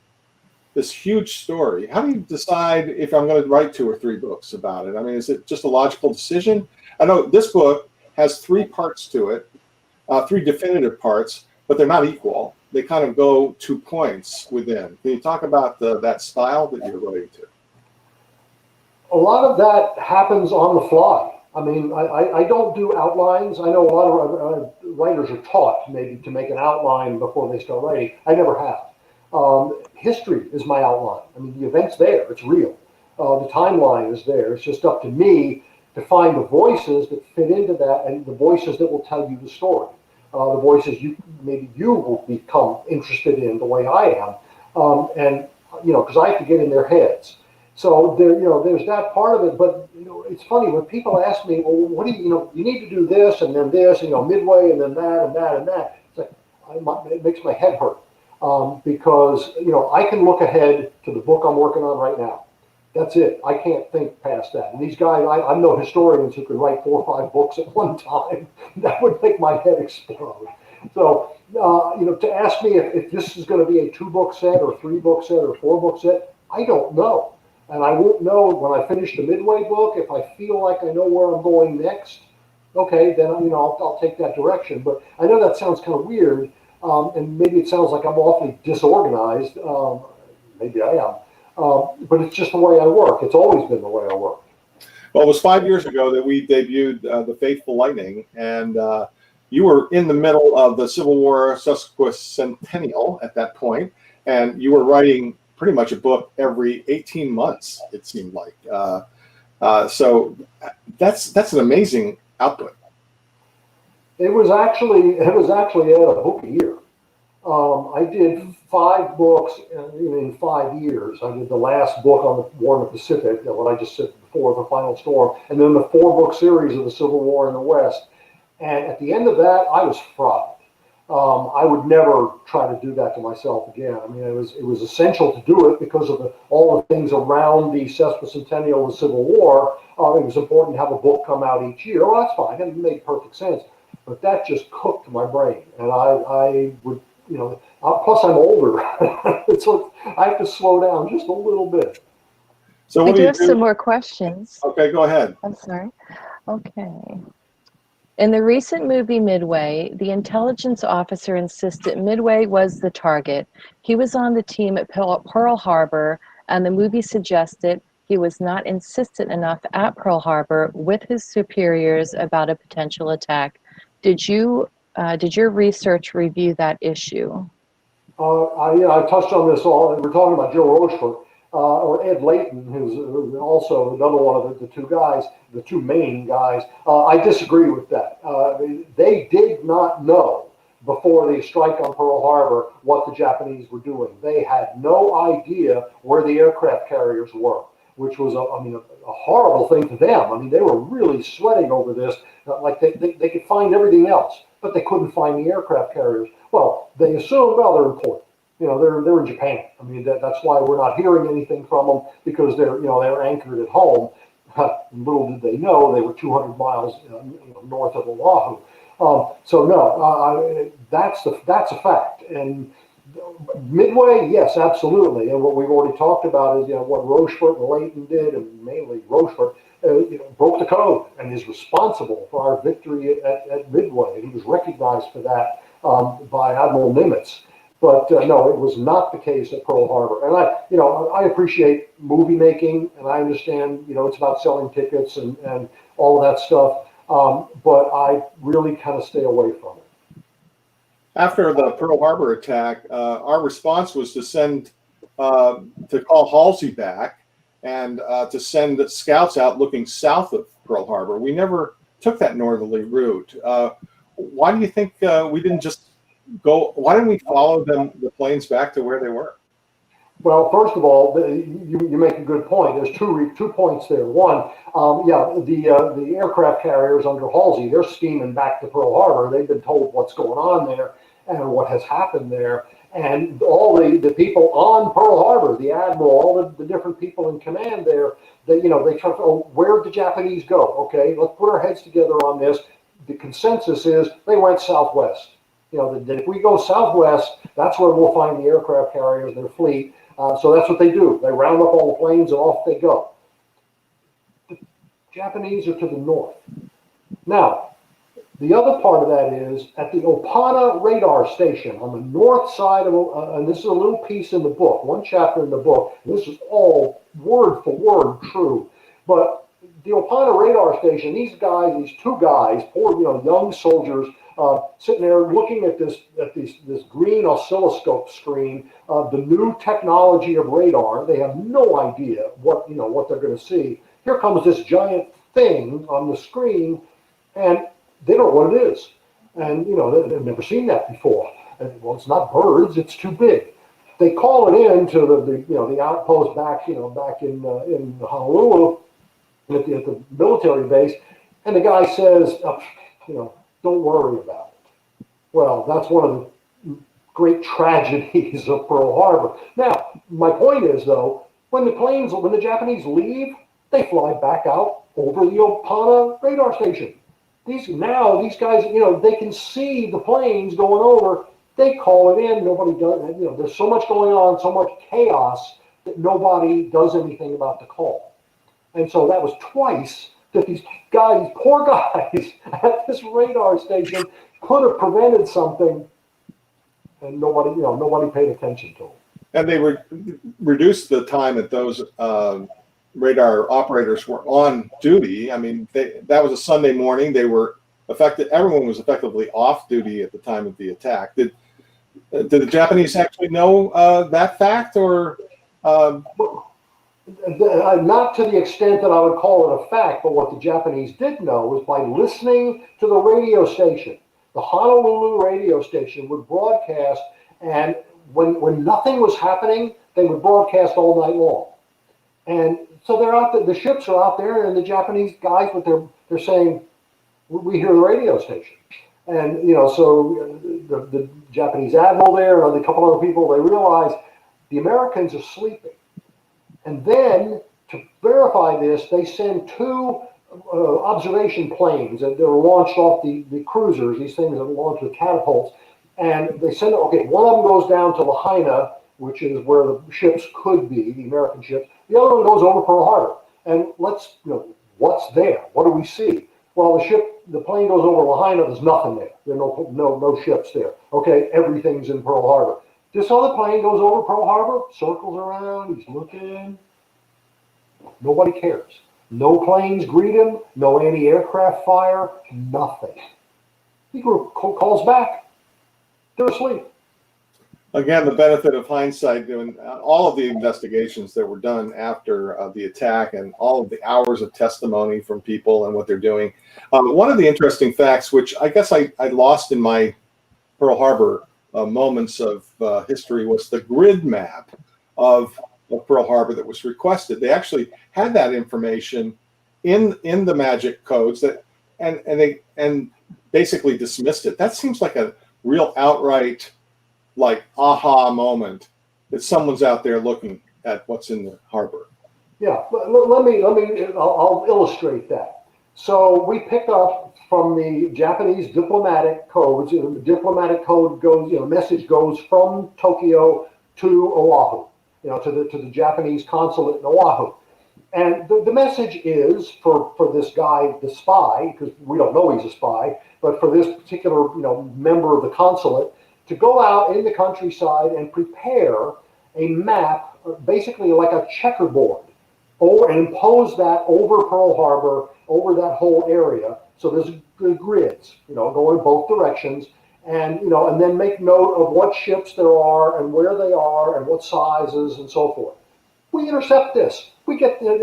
huge story, how do you decide if I'm going to write 2 or 3 books about it? I mean, is it just a logical decision? I know this book has 3 parts to it, 3 definitive parts, but they're not equal. They kind of go 2 points within. Can you talk about that style that you're writing to? A lot of that happens on the fly. I mean, I don't do outlines. I know a lot of writers are taught maybe to make an outline before they start writing. I never have. History is my outline. I mean, the event's there. It's real. The timeline is there. It's just up to me to find the voices that fit into that and the voices that will tell you the story. The voices maybe you will become interested in the way I am. And, because I have to get in their heads. So there's that part of it. But, it's funny when people ask me, well, what do you need to do this and then this, midway and then that and that and that. It's like, it makes my head hurt. Because, I can look ahead to the book I'm working on right now. That's it. I can't think past that. And these guys, I'm no historians who can write 4 or 5 books at one time. That would make my head explode. So, to ask me if this is going to be a 2-book set or 3-book set or 4-book set, I don't know. And I won't know when I finish the Midway book. If I feel like I know where I'm going next, okay, then, I'll take that direction. But I know that sounds kind of weird. And maybe it sounds like I'm awfully disorganized. Maybe I am. But it's just the way I work. It's always been the way I work. Well, it was 5 years ago that we debuted The Faithful Lightning, and you were in the middle of the Civil War sesquicentennial at that point, and you were writing pretty much a book every 18 months, it seemed like. So that's an amazing output. It was actually at a book a year. I did 5 books in 5 years. I did the last book on the War in the Pacific, what I just said before, The Final Storm, and then the 4-book series of the Civil War in the West. And at the end of that, I was fried. I would never try to do that to myself again. I mean, it was essential to do it because of all the things around the sesquicentennial of the Civil War. It was important to have a book come out each year. Well, that's fine. It made perfect sense. But that just cooked my brain. And I would, plus I'm older. So I have to slow down just a little bit. So We what do do you have do? some more questions. Okay, go ahead. I'm sorry. Okay. In the recent movie Midway, the intelligence officer insisted Midway was the target. He was on the team at Pearl Harbor, and the movie suggested he was not insistent enough at Pearl Harbor with his superiors about a potential attack. Did your research review that issue? I touched on this we're talking about Joe Rochefort, or Ed Layton, who's also another one of the 2 guys, the 2 main guys. I disagree with that. They did not know before the strike on Pearl Harbor what the Japanese were doing. They had no idea where the aircraft carriers were, which was, a horrible thing to them. I mean, they were really sweating over this. Like they could find everything else, but they couldn't find the aircraft carriers. Well, they assumed, well, they're important. They're in Japan. I mean, that's why we're not hearing anything from them, because they're anchored at home. Little did they know they were 200 miles north of Oahu. So no, that's a fact. And Midway, yes, absolutely. And what we've already talked about is what Rochefort and Layton did, and mainly Rochefort, broke the code and is responsible for our victory at Midway. He was recognized for that by Admiral Nimitz. But no, it was not the case at Pearl Harbor. And I appreciate movie making, and I understand, it's about selling tickets and all of that stuff. But I really kind of stay away from it. After the Pearl Harbor attack, our response was to call Halsey back and to send scouts out looking south of Pearl Harbor. We never took that northerly route. Why do you think we didn't just go? Why didn't we follow the planes back to where they were? Well, first of all, you make a good point. There's two points there. One, the aircraft carriers under Halsey, they're steaming back to Pearl Harbor. They've been told what's going on there and what has happened there. And all the people on Pearl Harbor, the admiral, all the different people in command there, they try to, oh, where'd the Japanese go? Okay, let's put our heads together on this. The consensus is they went southwest. That if we go southwest, that's where we'll find the aircraft carriers, their fleet. So that's what they do. They round up all the planes and off they go. The Japanese are to the north. Now, the other part of that is at the Opana radar station on the north side of, and this is a little piece in the book, one chapter in the book. This is all word for word true. But the Opana radar station, these two guys, poor young soldiers, sitting there looking at this green oscilloscope screen, the new technology of radar. They have no idea what they're going to see. Here comes this giant thing on the screen, and they don't know what it is. And they've never seen that before. And, well, it's not birds; it's too big. They call it in to the outpost back in Honolulu at the military base, and the guy says, don't worry about it. Well, that's one of the great tragedies of Pearl Harbor. Now, my point is, though, when the Japanese leave, they fly back out over the Opana radar station. These guys, they can see the planes going over. They call it in. Nobody does. There's so much going on, so much chaos that nobody does anything about the call. And so that was twice that these guys, poor guys, at this radar station could have prevented something, and nobody paid attention to them. And they reduced the time that those radar operators were on duty. I mean, that was a Sunday morning. They were everyone was effectively off duty at the time of the attack. Did the Japanese actually know that fact, or? Not to the extent that I would call it a fact, but what the Japanese did know was by listening to the radio station. The Honolulu radio station would broadcast, and when nothing was happening, they would broadcast all night long. And so they're out there, the ships are out there, and the Japanese guys, they're saying, we hear the radio station. And so the Japanese admiral there and a couple other people, they realize the Americans are sleeping. And then, to verify this, they send two observation planes that are launched off the cruisers. These things are launched with catapults. And they send, one of them goes down to Lahaina, which is where the ships could be, the American ships. The other one goes over Pearl Harbor. And what's there? What do we see? Well, the plane goes over Lahaina, there's nothing there. There are no ships there. Okay, everything's in Pearl Harbor. This other plane goes over Pearl Harbor, circles around, he's looking. Nobody cares. No planes greet him, no anti-aircraft fire, nothing. He calls back. They're asleep. Again, the benefit of hindsight, doing all of the investigations that were done after the attack and all of the hours of testimony from people and what they're doing. One of the interesting facts, which I guess I lost in my Pearl Harbor moments of history, was the grid map of Pearl Harbor that was requested. They actually had that information in the magic codes and they basically dismissed it. That seems like a real outright aha moment that someone's out there looking at what's in the harbor. Yeah, I'll illustrate that. So we pick up from the Japanese diplomatic codes. The diplomatic code goes, message goes from Tokyo to Oahu, to the Japanese consulate in Oahu. And the message is for this guy, the spy, because we don't know he's a spy, but for this particular, member of the consulate, to go out in the countryside and prepare a map, basically like a checkerboard, and impose that over Pearl Harbor, over that whole area. So there's grids, going both directions, and and then make note of what ships there are and where they are and what sizes and so forth. We intercept this. We get and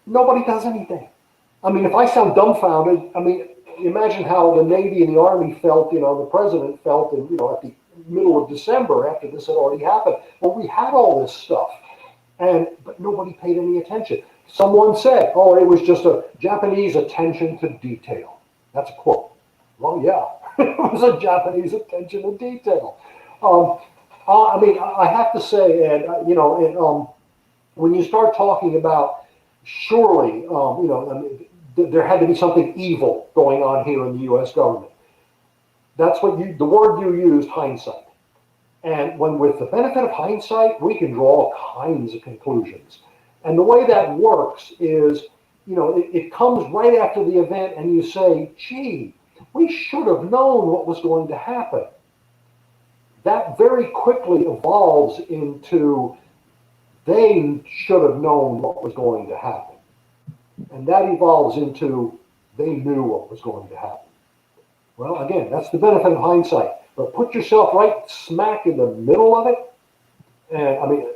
nobody does anything. I mean, if I sound dumbfounded, I mean, imagine how the Navy and the Army felt, the president felt, at the middle of December after this had already happened. Well, we had all this stuff, but nobody paid any attention. Someone said, "Oh, it was just a Japanese attention to detail." That's a quote. Well, yeah, it was a Japanese attention to detail. Um, I mean, I have to say, Ed, when you start talking about surely, I mean, there had to be something evil going on here in the U.S. government. That's the word you used, hindsight. And when with the benefit of hindsight, we can draw all kinds of conclusions. And the way that works is, it comes right after the event and you say, gee, we should have known what was going to happen. That very quickly evolves into they should have known what was going to happen. And that evolves into they knew what was going to happen. Well, again, that's the benefit of hindsight. But put yourself right smack in the middle of it. And I mean,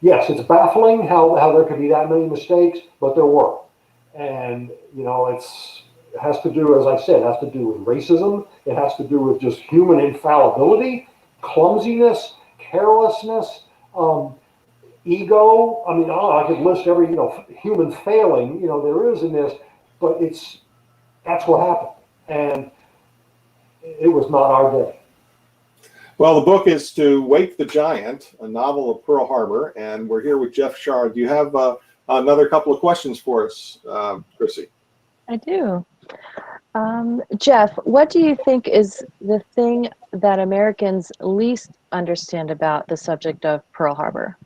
yes, it's baffling how there could be that many mistakes, but there were. And, it has to do, as I said, it has to do with racism. It has to do with just human infallibility, clumsiness, carelessness, ego. I mean, I could list every, human failing, there is in this, but that's what happened. And it was not our day. Well, the book is To Wake the Giant, a novel of Pearl Harbor, and we're here with Jeff Shaara. Do you have another couple of questions for us, Chrissy? I do. Jeff, what do you think is the thing that Americans least understand about the subject of Pearl Harbor?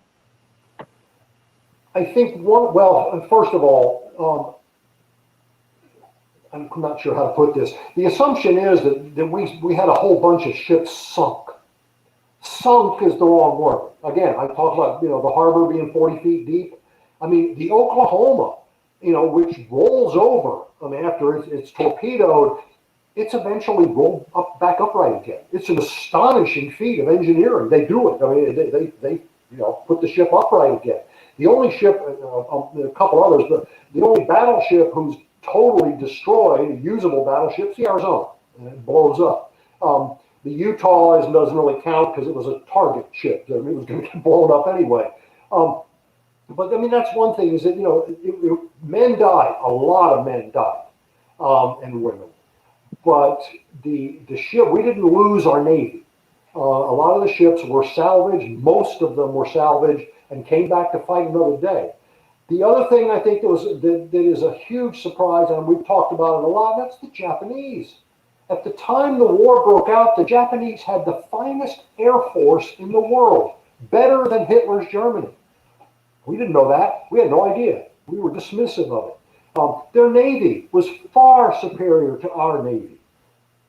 I think first of all, I'm not sure how to put this. The assumption is that we had a whole bunch of ships sunk. Sunk is the wrong word. Again, I talked about, the harbor being 40 feet deep. I mean, the Oklahoma, which rolls over, I mean, after it's torpedoed, it's eventually rolled back upright again. It's an astonishing feat of engineering. They do it. I mean, they put the ship upright again. The only ship, a couple others, but the only battleship who's totally destroyed, a usable battleship, is the Arizona, and it blows up. The Utah doesn't really count because it was a target ship. I mean, it was going to get blown up anyway. But I mean, that's one thing is that, men died. A lot of men died, and women. But the ship, we didn't lose our Navy. A lot of the ships were salvaged. Most of them were salvaged and came back to fight another day. The other thing I think that is a huge surprise, and we've talked about it a lot, that's the Japanese. At the time the war broke out, the Japanese had the finest air force in the world, better than Hitler's Germany. We didn't know that. We had no idea. We were dismissive of it. Their Navy was far superior to our Navy.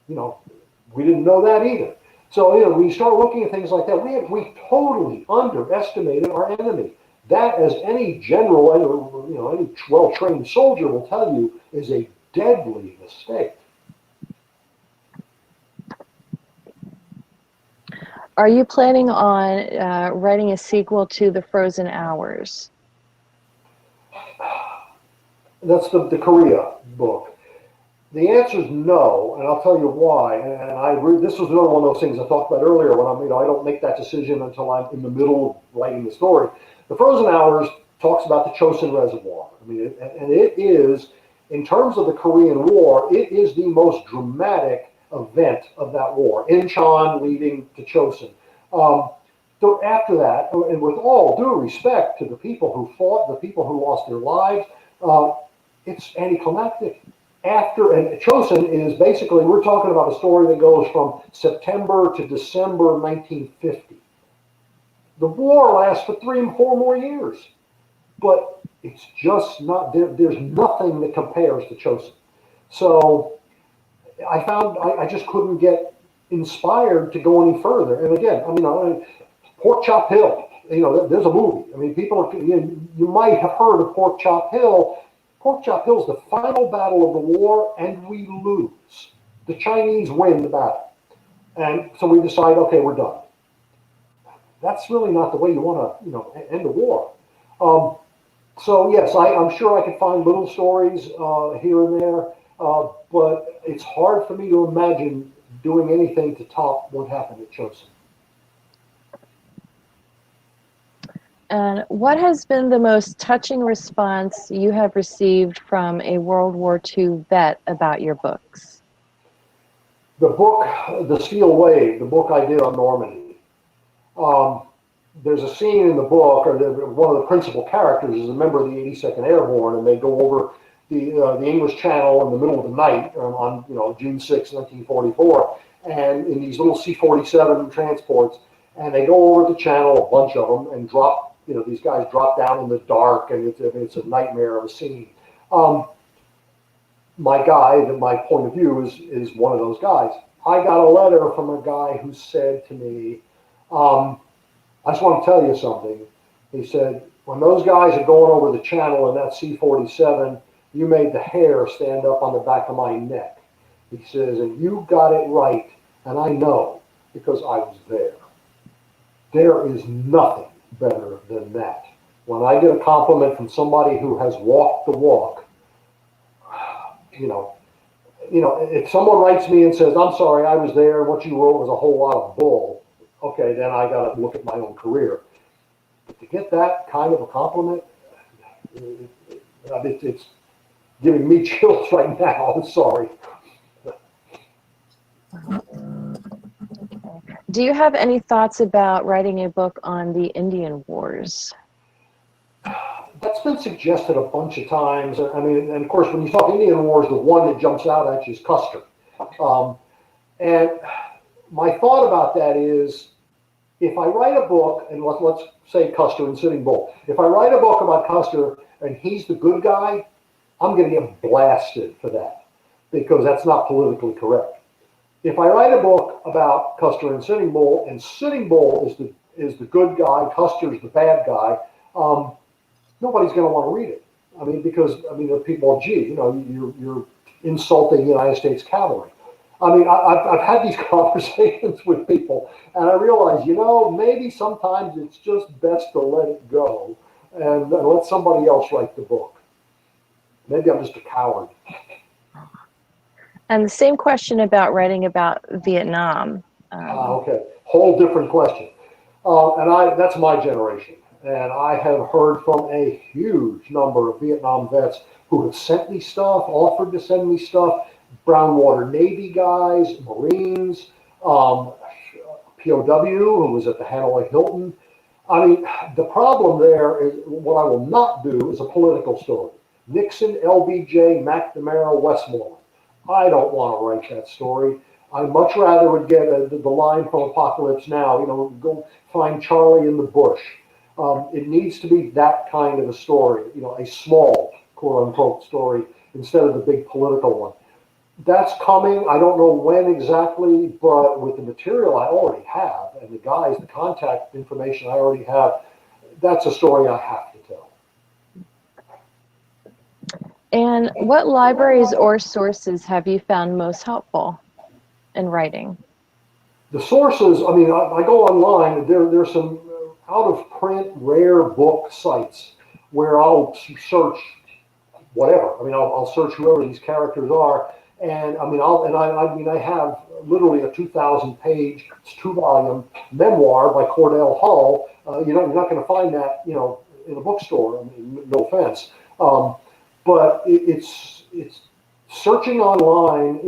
We didn't know that either. So, when you start looking at things like that, we totally underestimated our enemy. That, as any general, any well-trained soldier will tell you, is a deadly mistake. Are you planning on writing a sequel to The Frozen Hours? That's the Korea book. The answer is no, and I'll tell you why. And this was another one of those things I talked about earlier. When I don't make that decision until I'm in the middle of writing the story. The Frozen Hours talks about the Chosin Reservoir. I mean, and it is, in terms of the Korean War, it is the most dramatic event of that war. Incheon leading to Chosin. So after that, and with all due respect to the people who fought, the people who lost their lives, it's anticlimactic. And Chosin is basically, we're talking about a story that goes from September to December 1950. The war lasts for 3 and 4 more years, but it's just not, there's nothing that compares to Chosin. So I found I just couldn't get inspired to go any further. And again, Pork Chop Hill, there's a movie. I mean, people, you might have heard of Pork Chop Hill. Pork Chop Hill is the final battle of the war, and we lose. The Chinese win the battle. And so we decide, okay, we're done. that's really not the way you want to, end a war. So yes, I'm sure I could find little stories here and there, but it's hard for me to imagine doing anything to top what happened at Chosin. And what has been the most touching response you have received from a World War II vet about your books? The book, The Steel Wave, the book I did on Normandy. Um, there's a scene in the book, or one of the principal characters is a member of the 82nd Airborne, and they go over the English Channel in the middle of the night on June 6, 1944, and in these little C-47 transports, and they go over the channel, a bunch of them, and drop. These guys drop down in the dark, and it's a nightmare of a scene. My guide, my point of view, is one of those guys. I got a letter from a guy who said to me, I just want to tell you something. He said, when those guys are going over the channel in that C-47, you made the hair stand up on the back of my neck. He says, and you got it right, and I know, because I was there. There is nothing better than that. When I get a compliment from somebody who has walked the walk, if someone writes me and says, I'm sorry, I was there, and what you wrote was a whole lot of bull, okay, then I got to look at my own career. But to get that kind of a compliment, it's giving me chills right now. I'm sorry. Do you have any thoughts about writing a book on the Indian Wars? That's been suggested a bunch of times. I mean, and of course, when you talk Indian Wars, the one that jumps out at you is Custer. And my thought about that is, if I write a book, and let's say Custer and Sitting Bull, if I write a book about Custer and he's the good guy, I'm going to get blasted for that because that's not politically correct. If I write a book about Custer and Sitting Bull is the good guy, Custer's the bad guy, nobody's going to want to read it. I mean, because the people, you're insulting the United States cavalry. I mean, I've had these conversations with people, and I realize, maybe sometimes it's just best to let it go and let somebody else write the book. Maybe I'm just a coward. And the same question about writing about Vietnam. Okay, whole different question. That's my generation. And I have heard from a huge number of Vietnam vets who have sent me stuff, offered to send me stuff, Brown Water Navy guys, Marines, POW who was at the Hanoi Hilton. I mean, the problem there is what I will not do is a political story. Nixon, LBJ, McNamara, Westmoreland. I don't want to write that story. I much rather would get the line from Apocalypse Now, go find Charlie in the bush. It needs to be that kind of a story, a small, quote unquote, story instead of the big political one. That's coming. I don't know when exactly, but with the material I already have and the contact information I already have, that's a story I have to tell. And what libraries or sources have you found most helpful in writing? The sources, I go online. There's some out-of-print, rare book sites where I'll search whatever. I'll search whoever these characters are, and I have literally a 2,000-page, it's 2-volume memoir by Cordell Hull. You're not going to find that, in a bookstore. No offense, but it's searching online.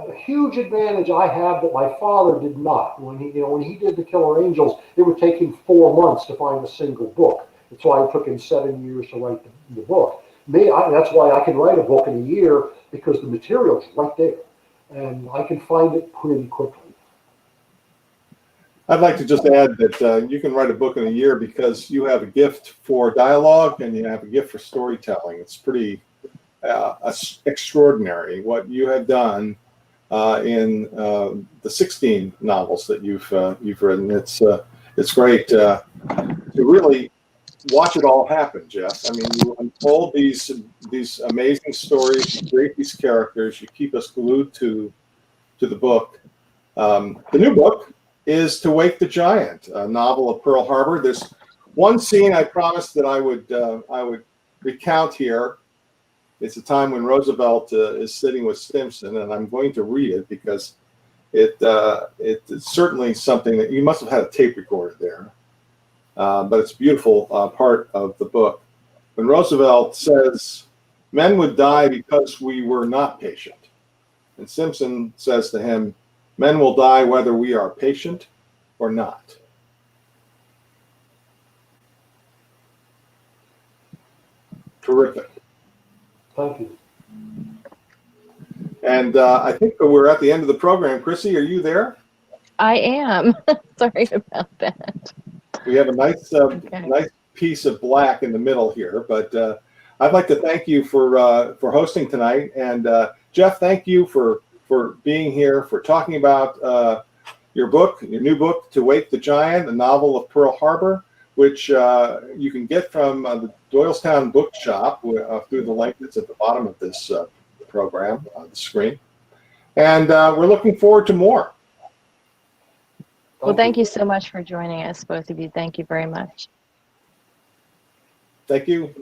A huge advantage I have that my father did not. When he did The Killer Angels, it would take him 4 months to find a single book. That's why it took him 7 years to write the book. That's why I can write a book in a year, because the material's right there, and I can find it pretty quickly. I'd like to just add that you can write a book in a year because you have a gift for dialogue and you have a gift for storytelling. It's pretty extraordinary what you have done in the 16 novels that you've written. It's great to really watch it all happen, Jeff. You unfold these amazing stories, you create these characters, you keep us glued to the book. The new book is To Wake the Giant, a novel of Pearl Harbor. There's one scene I promised that I would recount here. It's a time when Roosevelt is sitting with Stimson, and I'm going to read it because it's certainly something that you must have had a tape recorder there, but it's a beautiful part of the book. When Roosevelt says, "Men would die because we were not patient," and Stimson says to him, "Men will die whether we are patient or not." Terrific. Thank you. And I think that we're at the end of the program. Chrissy, are you there? I am. Sorry about that. We have a nice, Okay. nice piece of black in the middle here, but I'd like to thank you for hosting tonight. And Jeff, thank you for being here, for talking about your book, your new book, To Wake the Giant, a novel of Pearl Harbor, which you can get from the Doylestown Bookshop through the link that's at the bottom of this program on the screen. And we're looking forward to more. Well, thank you so much for joining us, both of you. Thank you very much. Thank you.